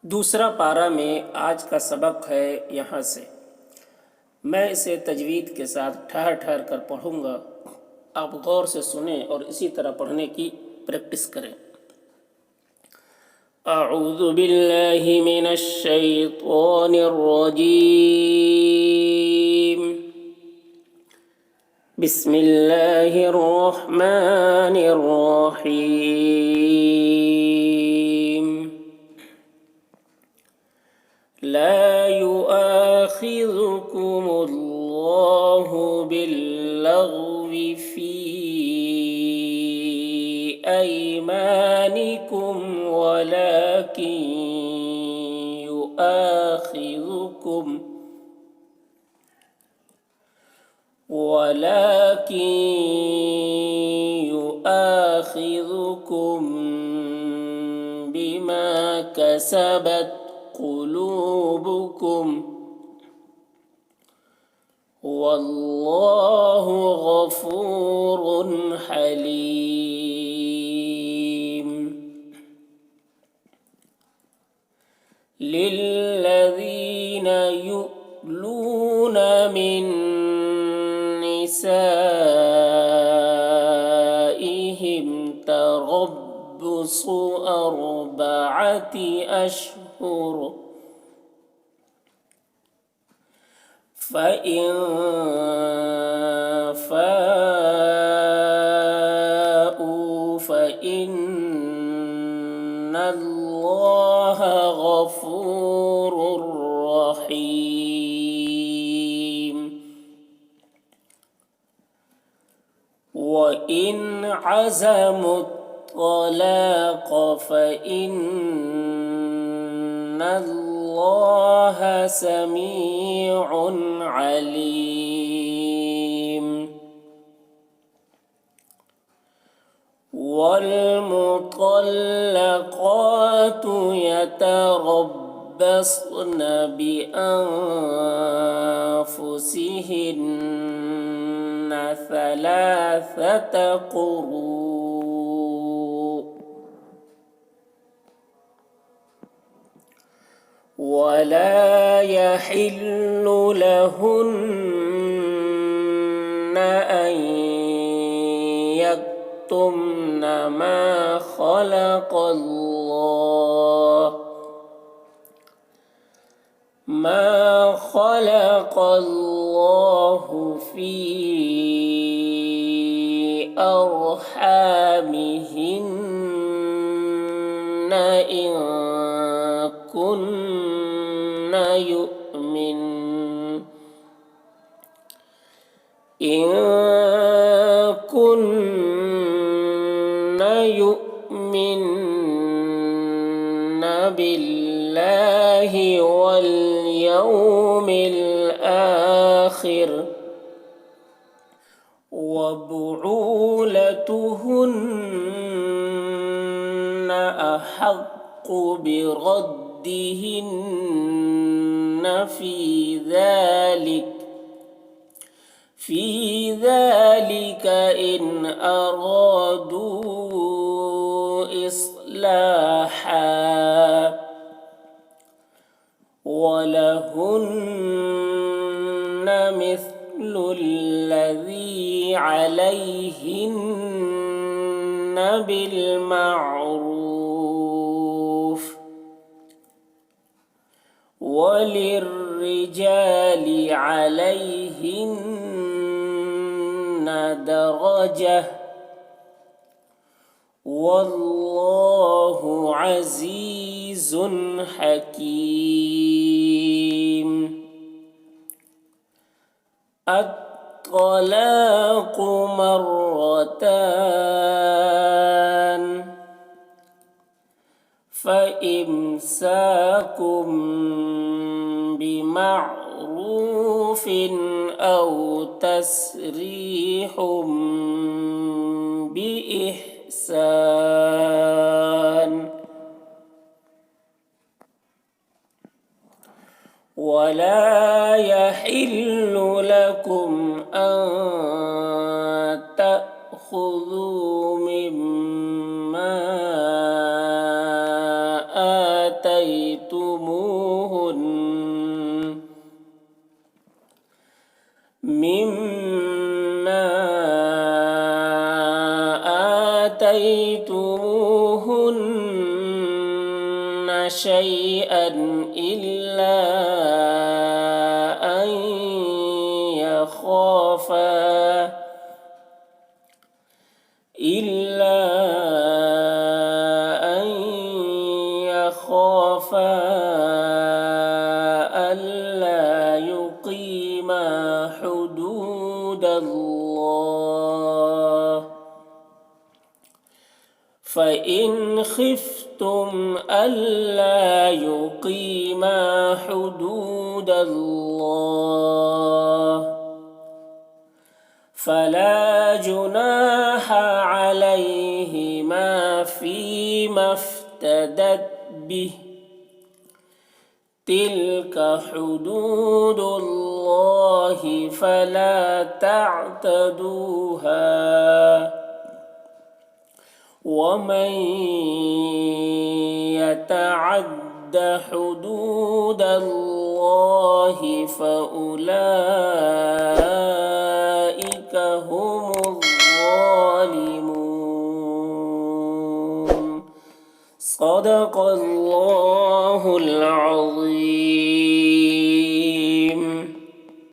दूसरा पारा में आज का सबक है यहाँ से। मैं इसे तजवीद के साथ ठहर ठहर कर पढ़ूँगा, आप गौर से सुने और इसी तरह पढ़ने की प्रैक्टिस करें। अऊज़ु बिल्लाहि मिनश शैतानिर रजीम। बिस्मिल्लाहिर रहमानिर रहीम। ला युआखिज़ुकुमुल्लाहु बिल्लग़्वि फ़ी अयमानिकुम वलाकिन युआखिज़ुकुम बिमा कसबत क़ुलूबुकुम वल्लाहु गफ़ूरुन हलीम। लिल्लज़ीना युलून मिन निसाइहिम तरब्बुसु अर्बअति अशहुर फ़इन फ़ाऊ फ़इन्नल्लाह गफ़ूरुर रहीम। वइन अज़मु त्तलाक़ फ़इन्नल्लाह समीउन अलीम। वल्मुतल्लक़ातु यतरब्बस्न बिअन्फुसिहिन्न थलाथत क़ुरूء वला यहिल्लु लहुन्न अन यक्तुमन मा खलक़ल्लाहु फ़ी अर्हामिहिन्न इन कुन्न यु'मिन्न बिल्लाहि वल यौमिल आखिर वबुऊलतुहुन्न अहक्कु बिरद्दिहिन्न في ذلك إن أرادوا إصلاحا ولهن مثل الذي عليهن بالمعروف وللرجال عليهن درجة والله عزيز حكيم. الطلاق مرتان فإمساكم بمعروف أو تسريح بإحسان ولا يحل لكم أن تأخذوا مما آتيتموهن شيئا إلا أن يخافا ألا يقيما حدود الله. فإن خفتم ألا يقيما حدود الله فلا جناح عليهما فيما افتدت به. تلك حدود الله فلا تعتدوها. ومن يتعد حدود الله فأولئك هم الظالمون. صدق الله العظيم.